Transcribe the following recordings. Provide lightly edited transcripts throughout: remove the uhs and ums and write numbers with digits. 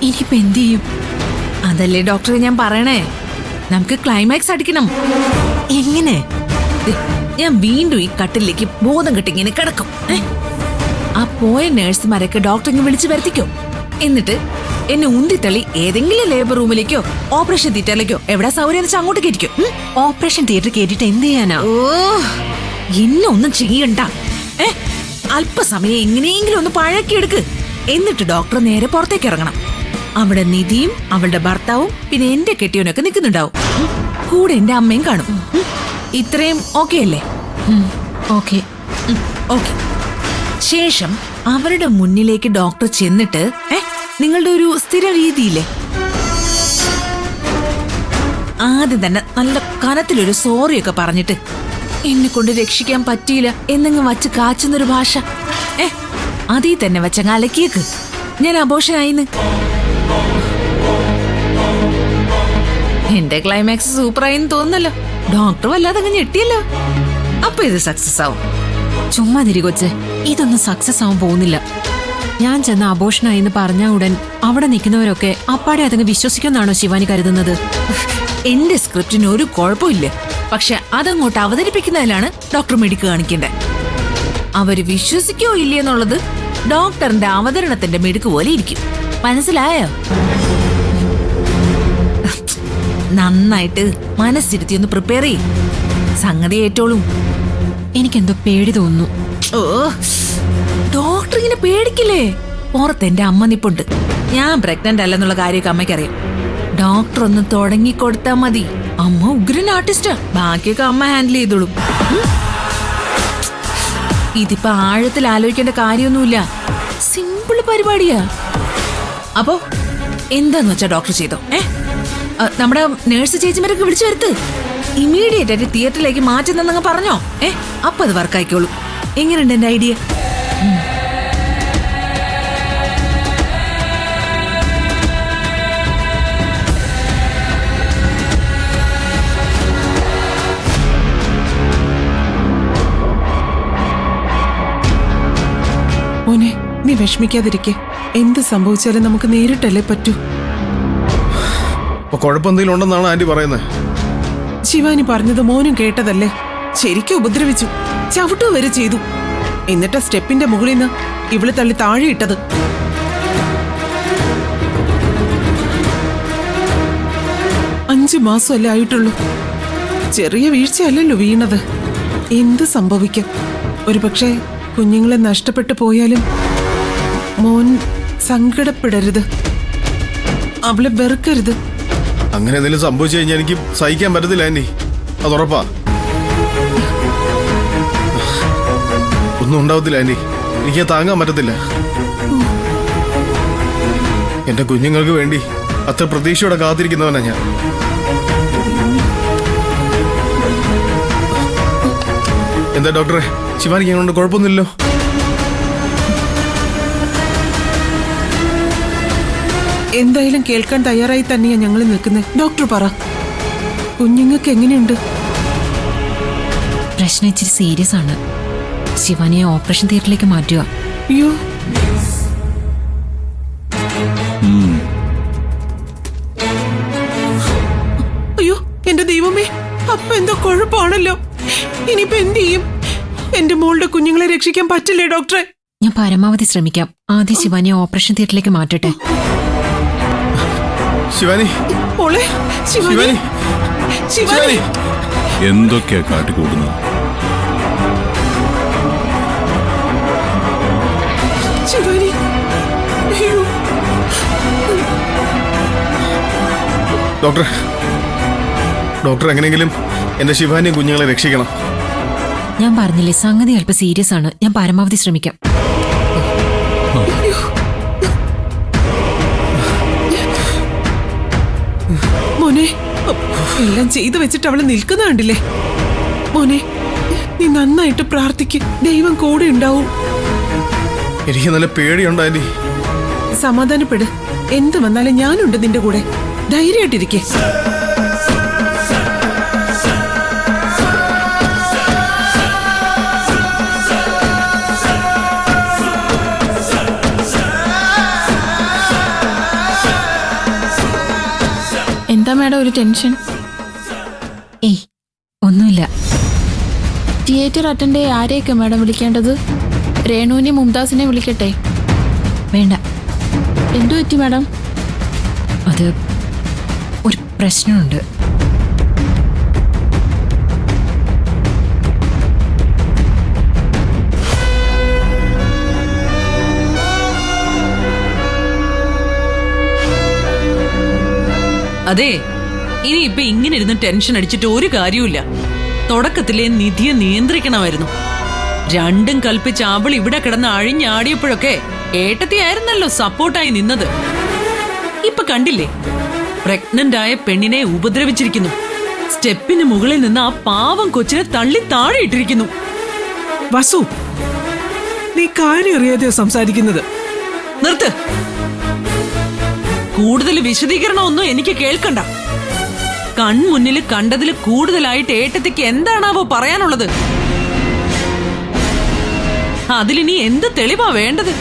ഇനിയിപ്പോ എന്ത് ചെയ്യും? അതല്ലേ ഡോക്ടറെ ഞാൻ പറയണേ, നമുക്ക് ക്ലൈമാക്സ് അടിക്കണം. എങ്ങനെ? ദേ, ഞാൻ വീണ്ടും ഈ കട്ടിലേക്ക് ബോധം കെട്ടിങ്ങനെ കിടക്കും. ആ പോയ നേഴ്സുമാരൊക്കെ ഡോക്ടറെ വിളിച്ചു വരുത്തിക്കോ. എന്നിട്ട് എന്നെ ഉന്തിത്തള്ളി ഏതെങ്കിലും ലേബർ റൂമിലേക്കോ ഓപ്പറേഷൻ തിയേറ്ററിലേക്കോ എവിടെ സൗകര്യം വെച്ചാൽ അങ്ങോട്ട് കയറ്റിക്കോ. ഓപ്പറേഷൻ തിയേറ്റർ കേട്ടിട്ട് എന്ത് ചെയ്യാനാ? ഓ, എന്നെ ഒന്നും ചെയ്യണ്ട. അല്പസമയം എങ്ങനെയെങ്കിലും ഒന്ന് പഴക്കിയെടുക്ക്. എന്നിട്ട് ഡോക്ടർ നേരെ പുറത്തേക്ക് ഇറങ്ങണം. അവിടെ നിധിയും അവളുടെ ഭർത്താവും പിന്നെ എന്റെ കെട്ടിയവനൊക്കെ നിൽക്കുന്നുണ്ടാവും. കൂടെ എന്റെ അമ്മയും കാണും. ഇത്രയും ഓക്കെ അല്ലേ? ഓക്കെ. ഓക്കെ. ശേഷം അവരുടെ മുന്നിലേക്ക് ഡോക്ടർ ചെന്നിട്ട് നിങ്ങളുടെ ഒരു സ്ഥിര രീതിയില്ലേ, ആദ്യം തന്നെ നല്ല കനത്തിലൊരു സോറിയൊക്കെ പറഞ്ഞിട്ട് എന്നെ കൊണ്ട് രക്ഷിക്കാൻ പറ്റിയില്ല എന്നങ്ങ് വച്ച് കാച്ചുന്നൊരു ഭാഷ അതീ തന്നെ വെച്ചങ്ങ് അലക്കിയേക്ക്. ഞാൻ അബോഷനായിന്ന്. എന്റെ ക്ലൈമാക്സ് സൂപ്പറായിന്ന് തോന്നുന്നല്ലോ. ഡോക്ടർ വല്ലാതെ അങ്ങ് ഞെട്ടിയല്ലോ. അപ്പൊ ഇത് സക്സസ് ആവും. ചുമ്മാ തിരി കൊച്ച്, ഇതൊന്നും സക്സസ് ആവാൻ പോകുന്നില്ല. ഞാൻ ചെന്ന് അബോഷനായിന്ന് പറഞ്ഞ ഉടൻ അവിടെ നിൽക്കുന്നവരൊക്കെ അപ്പാടെ അതങ്ങ് വിശ്വസിക്കുമെന്നാണോ ശിവാനി കരുതുന്നത്? എന്റെ സ്ക്രിപ്റ്റിന് ഒരു കുഴപ്പമില്ല. പക്ഷെ അതങ്ങോട്ട് അവതരിപ്പിക്കുന്നതിലാണ് ഡോക്ടർ മെഡിക്ക് കാണിക്കേണ്ടത്. അവര് വിശ്വസിക്കോ ഇല്ലയെന്നുള്ളത് ഡോക്ടറിന്റെ അവതരണത്തിന്റെ മിടുക്ക് പോലെ ഇരിക്കും. മനസ്സിലായോ? നന്നായിട്ട് മനസ്സിരുത്തി ഒന്ന് പ്രിപ്പയർ ചെയ്യും. സംഗതി ഏറ്റോളും. എനിക്കെന്തോ പേടി തോന്നുന്നു. ഓ, ഡോക്ടർ ഇങ്ങനെ പേടിക്കില്ലേ? പുറത്ത് എന്റെ അമ്മ നിപ്പുണ്ട്. ഞാൻ പ്രഗ്നന്റ് അല്ലെന്നുള്ള കാര്യമൊക്കെ അമ്മയ്ക്കറിയാം. ഡോക്ടർ ഒന്ന് തുടങ്ങിക്കൊടുത്താ മതി. അമ്മ ഉഗ്രൻ ആർട്ടിസ്റ്റാ. ബാക്കിയൊക്കെ അമ്മ ഹാൻഡിൽ ചെയ്തോളും. ഇതിപ്പോ ആഴത്തിൽ ആലോചിക്കേണ്ട കാര്യമൊന്നുമില്ല. സിമ്പിൾ പരിപാടിയാ. അപ്പോ എന്താന്ന് വെച്ചാ ഡോക്ടർ ചെയ്തോ. നമ്മുടെ നേഴ്സ് ചേച്ചിമാരൊക്കെ വിളിച്ചു വരുത്ത്. ഇമ്മീഡിയറ്റ് ആയിട്ട് തിയേറ്ററിലേക്ക് മാറ്റുന്നങ്ങ് പറഞ്ഞോ. അപ്പൊ അത് വർക്കായിക്കോളൂ. എങ്ങനെയുണ്ട് എന്റെ ഐഡിയ? മോനെ, നീ വിഷമിക്കാതിരിക്കെ. എന്ത് സംഭവിച്ചാലും നമുക്ക് നേരിട്ടല്ലേ പറ്റൂ. കുഴപ്പമെന്തെങ്കിലും ഉണ്ടെന്നാണ് ആന്റി പറയുന്നത്. ശിവാനി പറഞ്ഞത് മോനും കേട്ടതല്ലേ? ശരിക്കും ഉപദ്രവിച്ചു, ചവിട്ടു വരെ ചെയ്തു. എന്നിട്ട് സ്റ്റെപ്പിന്റെ മുകളിൽ നിന്ന് ഇവള് തള്ളി താഴെ ഇട്ടത്. അഞ്ചു മാസമല്ലേ ആയിട്ടുള്ളൂ. ചെറിയ വീഴ്ചയല്ലല്ലോ വീണത്. എന്ത് സംഭവിക്കാം? ഒരു പക്ഷേ കുഞ്ഞുങ്ങളെ നഷ്ടപ്പെട്ടു പോയാലും മോൻ സങ്കടപ്പെടരുത്. അവളെ വെറുക്കരുത്. അങ്ങനെ എന്തെങ്കിലും സംഭവിച്ചു കഴിഞ്ഞാൽ എനിക്ക് സഹിക്കാൻ പറ്റത്തില്ല ആന്റി, അതുറപ്പാ. ഒന്നും ഉണ്ടാവത്തില്ല ആന്റി, എനിക്ക് താങ്ങാൻ പറ്റത്തില്ല. എന്റെ കുഞ്ഞുങ്ങൾക്ക് വേണ്ടി അത്ര പ്രതീക്ഷയോടെ കാത്തിരിക്കുന്നവനാ ഞാൻ. എന്താ ഡോക്ടറെ, ശിവാനിക്ക് ഞങ്ങളുണ്ട് കുഴപ്പമൊന്നുമില്ലല്ലോ? എന്തായാലും കേൾക്കാൻ തയ്യാറായി തന്നെയാ ഞങ്ങൾ നിൽക്കുന്നത്. ഡോക്ടർ പറ, കുഞ്ഞുങ്ങൾക്ക് എങ്ങനെയുണ്ട്? പ്രശ്നം ഇച്ചിരി സീരിയസ് ആണ്. ശിവാനിയെ ഓപ്പറേഷൻ തിയേറ്ററിലേക്ക് മാറ്റുക. അയ്യോ, അയ്യോ എന്റെ ദൈവമേ, അപ്പൊ എന്തോ കുഴപ്പമാണല്ലോ. ഇനിയിപ്പോ എന്ത് ചെയ്യും? എന്റെ മോളുടെ കുഞ്ഞുങ്ങളെ രക്ഷിക്കാൻ പറ്റില്ലേ ഡോക്ടറെ? ഞാൻ പരമാവധി ശ്രമിക്കാം. ആദ്യം ശിവാനിയെ ഓപ്പറേഷൻ തിയേറ്ററിലേക്ക് മാറ്റട്ടെ. ശിവാനി, മോളെ, ശിവാനി, ശിവാനി, എന്തൊക്കെയാ കാട്ടിക്കൂട്ടുന്നത്? ശിവാനി, അയ്യോ. ഡോക്ടർ എങ്ങനെയെങ്കിലും എന്റെ ശിവാനി കുഞ്ഞുങ്ങളെ രക്ഷിക്കണം. ഞാൻ പറഞ്ഞില്ലേ, സംഗതി അല്പം സീരിയസ് ആണ്. ഞാൻ പരമാവധി ശ്രമിക്കാം. മോനെ, എല്ലാം ചെയ്തു വെച്ചിട്ട് അവള് നിൽക്കുന്ന കണ്ടില്ലേ? മോനെ, നീ നന്നായിട്ട് പ്രാർത്ഥിക്ക്. ദൈവം കൂടെ ഉണ്ടാവും. എനിക്ക് നല്ല പേടിയുണ്ട് ആന്റി. സമാധാനപ്പെട്. എന്ത് വന്നാലും ഞാനുണ്ട് നിന്റെ കൂടെ. ധൈര്യമായിട്ടിരിക്കേ. എന്താ മാഡം ഒരു ടെൻഷൻ? ഏയ് ഒന്നുമില്ല. തിയേറ്റർ അറ്റൻഡ് ആരെയൊക്കെ മാഡം വിളിക്കേണ്ടത്? രേണുവിനെ മുംതാസിനെ വിളിക്കട്ടെ? വേണ്ട. എന്തു പറ്റി മാഡം? അത് ഒരു പ്രശ്നമുണ്ട്. അതെ, ഇനി ഇപ്പൊ ഇങ്ങനെ ഇരുന്ന് ടെൻഷൻ അടിച്ചിട്ട് ഒരു കാര്യമില്ല. തുടക്കത്തിലെ നിധിയെ നിയന്ത്രിക്കണമായിരുന്നു. രണ്ടും കൽപ്പിച്ച് അവൾ ഇവിടെ കിടന്ന് അഴിഞ്ഞാടിയപ്പോഴൊക്കെ ഏട്ടത്തിയായിരുന്നല്ലോ സപ്പോർട്ടായി നിന്നത്. ഇപ്പൊ കണ്ടില്ലേ, പ്രഗ്നന്റ് ആയ പെണ്ണിനെ ഉപദ്രവിച്ചിരിക്കുന്നു. സ്റ്റെപ്പിന് മുകളിൽ നിന്ന് ആ പാവം കൊച്ചിനെ തള്ളി താഴെ ഇട്ടിരിക്കുന്നു. വസു, നീ കാര്യം അറിയാതെയോ സംസാരിക്കുന്നത്? നിർത്ത്. കൂടുതൽ വിശദീകരണമൊന്നും എനിക്ക് കേൾക്കണ്ട. കൺമുന്നിൽ കണ്ടതിൽ കൂടുതലായിട്ട് ഏട്ടത്തിക്ക് എന്താണാവോ പറയാനുള്ളത്? അതിലിനി എന്ത് തെളിവാ വേണ്ടത്?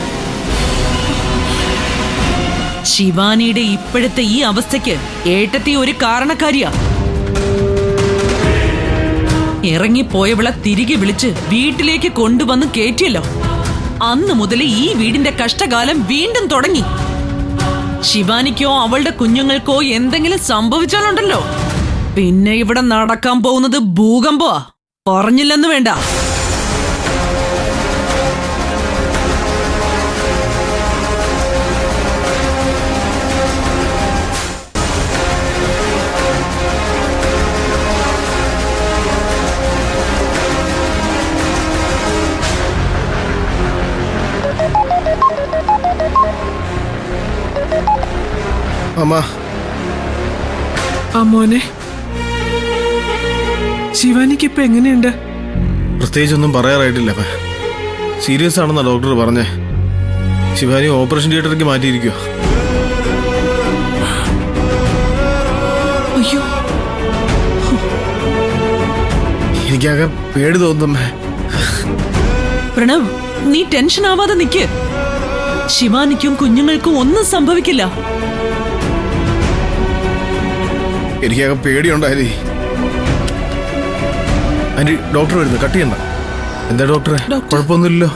ശിവാനിയുടെ ഇപ്പോഴത്തെ ഈ അവസ്ഥയ്ക്ക് ഏട്ടത്തി ഒരു കാരണക്കാരിയാ. ഇറങ്ങിപ്പോയവളെ തിരികെ വിളിച്ച് വീട്ടിലേക്ക് കൊണ്ടുവന്ന് കേറ്റിയല്ലോ. അന്ന് മുതൽ ഈ വീടിന്റെ കഷ്ടകാലം വീണ്ടും തുടങ്ങി. ശിവാനിക്കോ അവളുടെ കുഞ്ഞുങ്ങൾക്കോ എന്തെങ്കിലും സംഭവിച്ചാലുണ്ടല്ലോ, പിന്നെ ഇവിടെ നടക്കാൻ പോകുന്നത് ഭൂകമ്പോ. പറഞ്ഞില്ലെന്ന് വേണ്ട. അമ്മ, ആ മോനെ, ശിവാനിക്ക് ഇപ്പൊ എങ്ങനെയുണ്ട്? പ്രത്യേകിച്ചൊന്നും പറയാറായിട്ടില്ല. സീരിയസ് ആണെന്നാ ഡോക്ടർ പറഞ്ഞേ. ശിവാനി ഓപ്പറേഷൻ തിയേറ്ററിലേക്ക് മാറ്റിയിരിക്കുക. അയ്യോ, എനിക്കാകെ പേടി തോന്നുന്നമ്മേ. പ്രണവ്, നീ ടെൻഷൻ ആവാതെ നിക്ക്. ശിവാനിക്കും കുഞ്ഞുങ്ങൾക്കും ഒന്നും സംഭവിക്കില്ല. എനിക്കാകെ പേടിയുണ്ടായി. ഡോക്ടർ വരുന്നു, കട്ട് ചെയ്യണ്ട. എന്താ ഡോക്ടറെ, കുഴപ്പമൊന്നുമില്ലല്ലോ?